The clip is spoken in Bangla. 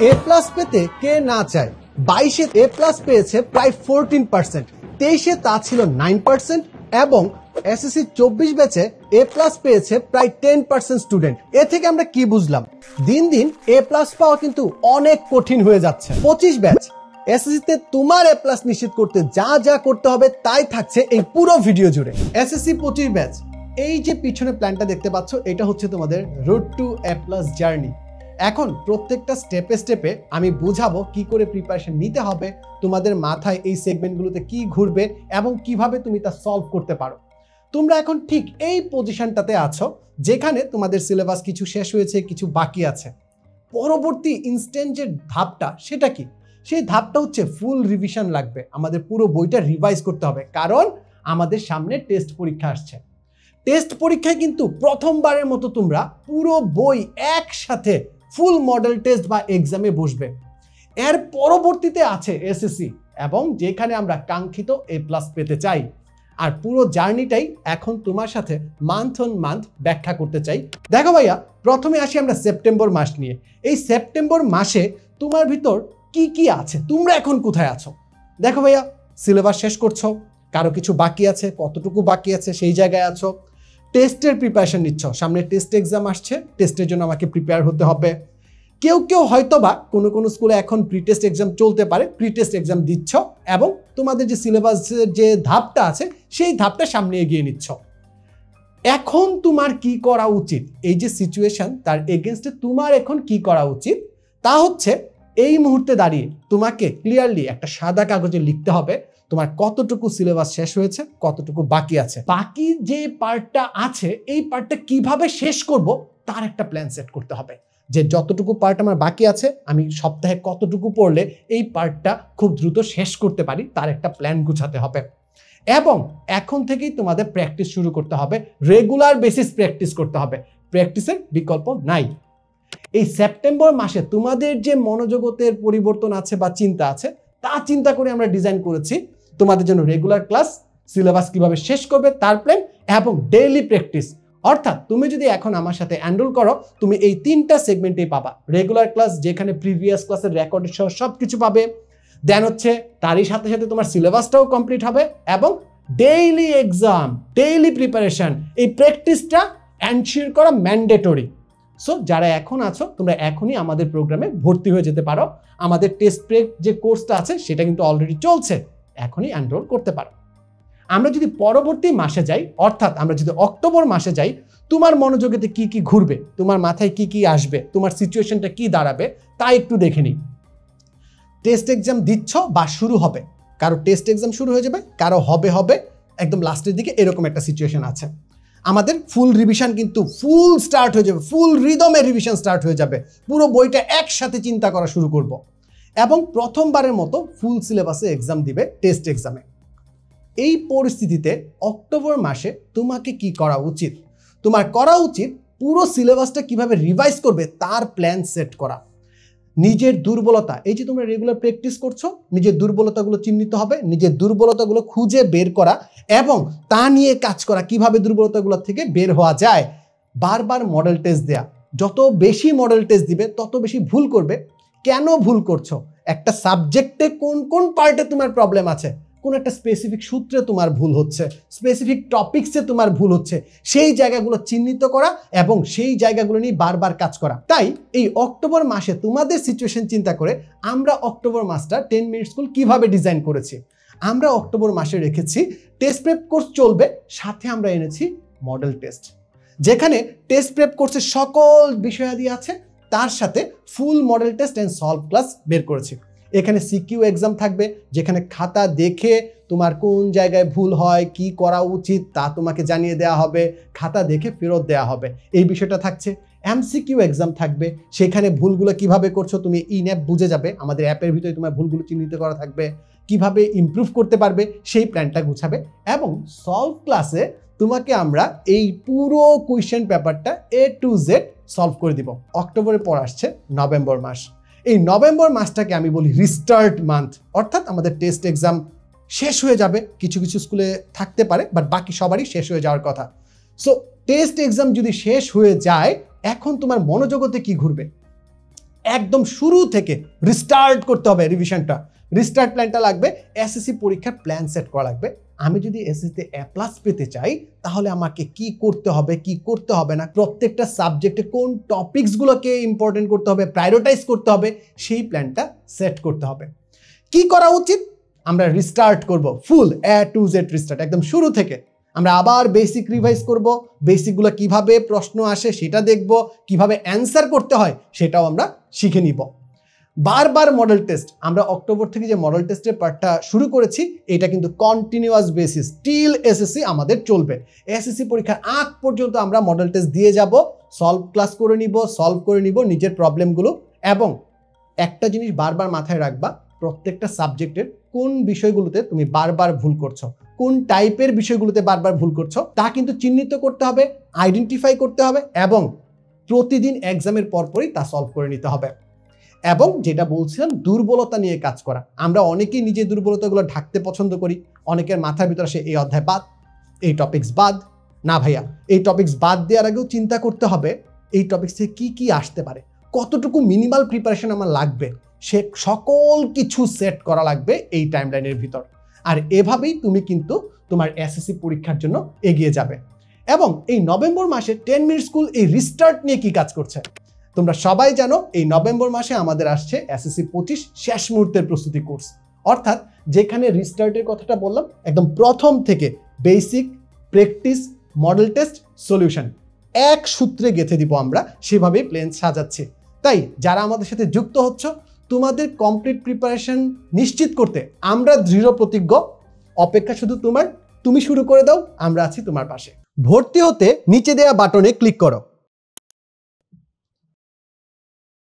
এ প্লাস পেতে কে না চায়? 22-এ এ প্লাস পেয়েছে প্রায় 14%, 23-এ তা ছিল 9% এবং এসএসসি 24 ব্যাচে এ প্লাস পেয়েছে প্রায় 10% স্টুডেন্ট। এ থেকে আমরা কি বুঝলাম? দিন দিন এ প্লাস পাওয়া কিন্তু অনেক কঠিন হয়ে যাচ্ছে। 25 ব্যাচ এসএসসিতে তোমার এ প্লাস নিশ্চিত করতে যা যা করতে হবে তাই থাকছে এই পুরো ভিডিও জুড়ে। এসএসসি 25 ব্যাচ, এই যে পিছনে প্ল্যানটা দেখতে পাচ্ছ, এটা হচ্ছে তোমাদের রোড টু এ প্লাস জার্নি। এখন প্রত্যেকটা স্টেপে স্টেপে আমি বুঝাবো কি করে প্রিপারেশন নিতে হবে, তোমাদের মাথায় এই সেগমেন্টগুলোতে কি ঘুরবে এবং কিভাবে তুমি তা সলভ করতে পারো। তোমরা এখন ঠিক এই পজিশনটাতে আছো যেখানে তোমাদের সিলেবাস কিছু শেষ হয়েছে, কিছু বাকি আছে। পরবর্তী ইনস্ট্যান্ট যে ধাপটা, সেটা কি? সেই ধাপটা হচ্ছে ফুল রিভিশন লাগবে। আমাদের পুরো বইটা রিভাইজ করতে হবে, কারণ আমাদের সামনে টেস্ট পরীক্ষা আসছে। টেস্ট পরীক্ষায় কিন্তু প্রথমবারের মতো তোমরা পুরো বই একসাথে ফুল মডেল টেস্ট বা এক্সামে বসবে। এর পরবর্তীতে আছে এসএসসি, এবং যেখানে আমরা কাঙ্ক্ষিত এ প্লাস পেতে চাই। আর পুরো জার্নিটাই এখন তোমার সাথে মান্থ অন মান্থ ব্যাখ্যা করতে চাই। দেখো ভাইয়া, প্রথমে আসি আমরা সেপ্টেম্বর মাস নিয়ে। এই সেপ্টেম্বর মাসে তোমার ভিতর কি কি আছে, তোমরা এখন কোথায় আছো? দেখো ভাইয়া, সিলেবাস শেষ করছো, কারো কিছু বাকি আছে, কতটুকু বাকি আছে সেই জায়গায় আছো। টেস্টের প্রিপারেশন নিচ্ছ, সামনে টেস্ট এক্সাম আসছে, টেস্টের জন্য আমাকে প্রিপেয়ার হতে হবে। কেউ কেউ হয়তোবা কোনো স্কুলে এখন প্রি টেস্ট এক্সাম চলতে পারে, প্রি টেস্ট এক্সাম দিচ্ছ এবং তোমাদের যে সিলেবাসের যে ধাপটা আছে সেই ধাপটা সামনে এগিয়ে নিচ্ছ। এখন তোমার কি করা উচিত? এই যে সিচুয়েশন, তার এগেনস্টে তোমার এখন কি করা উচিত তা হচ্ছে এই মুহূর্তে দাঁড়িয়ে তোমাকে ক্লিয়ারলি একটা সাদা কাগজে লিখতে হবে তোমার কতটুকু সিলেবাস শেষ হয়েছে, কতটুকু বাকি আছে। বাকি যে পার্টটা আছে এই পার্টটা কিভাবে শেষ করব তার একটা প্ল্যান সেট করতে হবে। যে যতটুকু পার্ট আমার বাকি আছে, আমি সপ্তাহে কতটুকু পড়লে এই পার্টটা খুব দ্রুত শেষ করতে পারি, তার একটা প্ল্যান গুছাতে হবে। এবং এখন থেকেই তোমাদের প্র্যাকটিস শুরু করতে হবে, রেগুলার বেসিস প্র্যাকটিস করতে হবে, প্র্যাকটিসের বিকল্প নাই। এই সেপ্টেম্বর মাসে তোমাদের যে মনোজগতের পরিবর্তন আছে বা চিন্তা আছে, তা চিন্তা করে আমরা ডিজাইন করেছি তোমাদের জন্য রেগুলার ক্লাস, সিলেবাস কিভাবে শেষ করবে তার প্ল্যান এবং ডেইলি প্র্যাকটিস। অর্থাৎ তুমি যদি এখন আমার সাথে এনরোল করো, তুমি এই 3টা সেগমেন্টেই পাবা। রেগুলার ক্লাস, যেখানে প্রিভিয়াস ক্লাসের রেকর্ড সহ সবকিছু পাবে। দেন হচ্ছে তারই সাথে সাথে তোমার সিলেবাসটাও কমপ্লিট হবে এবং ডেইলি এক্সাম, ডেইলি প্রিপারেশন, এই প্র্যাকটিসটা এনশিওর করা ম্যান্ডেটরি। সো যারা এখন আছো, তোমরা এখনই আমাদের প্রোগ্রামে ভর্তি হয়ে যেতে পারো। আমাদের টেস্ট প্রেপ যে কোর্সটা আছে সেটা কিন্তু অলরেডি চলছে, এখনই এনরোল করতে পারো। আমরা যদি পরবর্তী মাসে যাই, অর্থাৎ আমরা যদি অক্টোবর মাসে যাই, তোমার মনোযোগেতে কি কি ঘুরবে, তোমার মাথায় কি কি আসবে, তোমার সিচুয়েশনটা কি দাঁড়াবে তা একটু দেখে নিই। টেস্ট এক্সাম দিচ্ছ বা শুরু হবে, কারো টেস্ট এক্সাম শুরু হয়ে যাবে, কারো হবে একদম লাস্টের দিকে, এরকম একটা সিচুয়েশন আছে। আমাদের ফুল রিভিশন কিন্তু ফুল স্টার্ট হয়ে যাবে, ফুল রিদমে রিভিশন স্টার্ট হয়ে যাবে। পুরো বইটা একসাথে চিন্তা করা শুরু করব এবং প্রথমবারের মতো ফুল সিলেবাসে এক্সাম দিবে টেস্ট এক্সামে। এই পরিস্থিতিতে অক্টোবর মাসে তোমাকে কি করা উচিত? তোমার করা উচিত পুরো সিলেবাসটা কিভাবে রিভাইজ করবে তার প্ল্যান সেট করা। নিজের দুর্বলতা, এই যে তোমরা রেগুলার প্র্যাকটিস করছো, নিজের দুর্বলতাগুলো চিহ্নিত হবে, নিজের দুর্বলতাগুলো খুঁজে বের করা এবং তা নিয়ে কাজ করা, কিভাবে দুর্বলতাগুলো থেকে বের হওয়া যায়। বারবার মডেল টেস্ট দেয়া, যত বেশি মডেল টেস্ট দিবে তত বেশি ভুল করবে। কেন ভুল করছো? একটা সাবজেক্টে কোন কোন পার্টে তোমার প্রবলেম আছে, কোন একটা স্পেসিফিক সূত্রে তোমার ভুল হচ্ছে, স্পেসিফিক টপিকসে তোমার ভুল হচ্ছে, সেই জায়গাগুলো চিহ্নিত করা এবং সেই জায়গাগুলো নিয়ে বারবার কাজ করা। তাই এই অক্টোবর মাসে তোমাদের সিচুয়েশন চিন্তা করে আমরা অক্টোবর মাসটা 10 মিনিট স্কুল কিভাবে ডিজাইন করেছি। আমরা অক্টোবর মাসে রেখেছি টেস্ট প্রেপ কোর্স চলবে, সাথে আমরা এনেছি মডেল টেস্ট, যেখানে টেস্ট প্রেপ কোর্সের সকল বিষয়াদি আছে, তার সাথে ফুল model test and solve class বের করেছি। এখানে সিকিউ এক্সাম থাকবে, যেখানে খাতা দেখে তোমার কোন জায়গায় ভুল হয়, কি করা উচিত তা তোমাকে জানিয়ে দেওয়া হবে, খাতা দেখে ফেরত দেওয়া হবে, এই বিষয়টা থাকছে। এমসিকিউ এক্সাম থাকবে, সেখানে ভুলগুলো কিভাবে করছো তুমি ইনঅ্যাপ বুঝে যাবে, আমাদের অ্যাপের ভিতরে তোমার ভুলগুলো চিহ্নিত করা থাকবে, কিভাবে ইমপ্রুভ করতে পারবে সেই প্ল্যানটা গুছাবে। এবং সলভ ক্লাসে তোমাকে আমরা এই পুরো কোয়েশ্চেন পেপারটা A to Z সলভ করে দিব। অক্টোবরের পর আসছে নভেম্বর মাস। এই নভেম্বর মাসটাকে আমি বলি রিস্টার্ট মান্থ, অর্থাৎ আমাদের টেস্ট এক্সাম শেষ হয়ে যাবে, কিছু কিছু স্কুলে থাকতে পারে বাট বাকি সবারই শেষ হয়ে যাওয়ার কথা। সো টেস্ট এক্সাম যদি শেষ হয়ে যায়, এখন তোমার মনোজগতে কি ঘুরবে? একদম শুরু থেকে রিস্টার্ট করতে হবে রিভিশনটা। রিস্টার্ট প্ল্যানটা লাগবে, এসএসসি পরীক্ষার প্ল্যান সেট করা লাগবে। আমি যদি এসএসসিতে A+ পেতে চাই তাহলে আমাকে কি করতে হবে, কি করতে হবে না, প্রত্যেকটা সাবজেক্টে কোন টপিকসগুলোকে ইম্পর্টেন্ট করতে হবে, প্রায়োরিটাইজ করতে হবে, সেই প্ল্যানটা সেট করতে হবে। কি করা উচিত? আমরা রিস্টার্ট করব, ফুল A to Z রিস্টার্ট, একদম শুরু থেকে। আমরা আবার বেসিক রিভাইজ করব, বেসিকগুলো কিভাবে প্রশ্ন আসে সেটা দেখব, কিভাবে অ্যান্সার করতে হয় সেটাও আমরা শিখে নিব। বারবার মডেল টেস্ট, আমরা অক্টোবর থেকে যে মডেল টেস্টের পার্টটা শুরু করেছি এটা কিন্তু কন্টিনিউয়াস বেসিস টিল এসএসসি আমাদের চলবে। এসএসসি পরীক্ষার আগ পর্যন্ত আমরা মডেল টেস্ট দিয়ে যাব, সলভ করে নিব নিজের প্রবলেমগুলো। এবং একটা জিনিস বারবার মাথায় রাখবা, প্রত্যেকটা সাবজেক্টের কোন বিষয়গুলোতে তুমি বারবার ভুল করছো, কোন টাইপের বিষয়গুলোতে বারবার ভুল করছো তা কিন্তু চিহ্নিত করতে হবে, আইডেন্টিফাই করতে হবে এবং প্রতিদিন এক্সামের পরপরই তা সলভ করে নিতে হবে। এবং যেটা বলছিলাম, দুর্বলতা নিয়ে কাজ করা। আমরা অনেকেই নিজের দুর্বলতাগুলো ঢাকতে পছন্দ করি, অনেকের মাথার ভিতরে আসে এই অধ্যায় বাদ, এই টপিকস বাদ। না ভাইয়া, এই টপিকস বাদ দেওয়ার আগেও চিন্তা করতে হবে এই টপিকস থেকে কি কি আসতে পারে, কতটুকু মিনিমাল প্রিপারেশন আমার লাগবে, সে সকল কিছু সেট করা লাগবে এই টাইমলাইনের ভিতর। আর এভাবেই তুমি কিন্তু তোমার এসএসসি পরীক্ষার জন্য এগিয়ে যাবে। এবং এই নভেম্বর মাসে 10 মিনিট স্কুল এই রিস্টার্ট নিয়ে কি কাজ করছে তোমরা সবাই জানো। এই নভেম্বর মাসে আমাদের আসছে এসএসসি 25 শেষ মুহূর্তের প্রস্তুতি কোর্স, অর্থাৎ যেখানে রিস্টার্টের কথাটা বললাম একদম প্রথম থেকে basic, practice, model test, solution এক সূত্রে গেঁথে দিব আমরা, সেভাবেই প্ল্যান সাজাচ্ছি। তাই যারা আমাদের সাথে যুক্ত হচ্ছ, তোমাদের কমপ্লিট প্রিপারেশন নিশ্চিত করতে আমরা দৃঢ় প্রতিজ্ঞ। অপেক্ষা শুধু তোমার, তুমি শুরু করে দাও, আমরা আছি তোমার পাশে। ভর্তি হতে নিচে দেওয়া বাটনে ক্লিক করো।